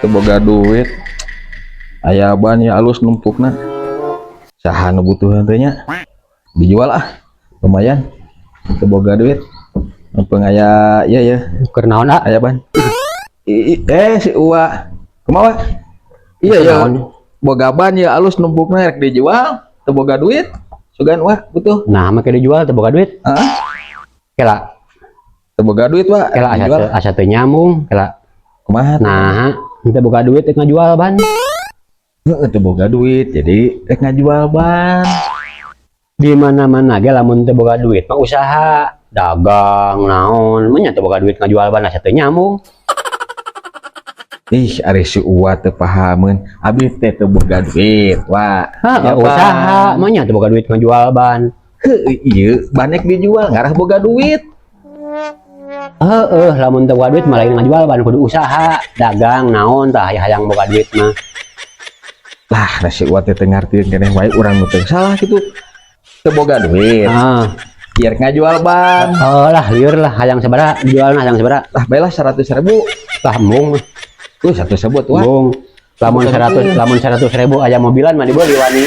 Teboga duit aya ban ya alus numpukna saha nu butuh teh dijual lumayan teboga duit mumpung aya ya Keur naon aya ban si Uwa kumaha iya ya boga ban ya alus numpukna rek dijual teboga duit sugan Wah butuh nah make dijual teu boga duit kela teboga duit Wah kela dijual asa teu nyambung kela kumaha nah teu boga duit teu ngajual ban teboga duit jadi rek ngajual ban di mana-mana ge lamun teu boga duit mah usaha dagang naon mah nya teu boga duit ngajual ban asa teu nyambung. Ih, ari si Uwa teu pahameun. Abi teh teu boga duit, Wah. Usaha mah nya teu boga duit ngajual ban. Heuh, ieu banek dijual ngarah boga duit. Lamun teu boga duit mah lain ngajual ban kudu usaha, dagang naon tah hayang boga duit mah. Lah, da si Uwa teh teu ngartieun keneh wae urang nu teu salah kitu. Teu boga duit. Biar ngajual ban. Lah lieur lah hayang sabaraha dijualna hayang sabaraha. Lah baelah 100.000. Lah mung. 100.000 tuh. Mung. Lamun 100.000 aya mobilan mah dibeuli wani.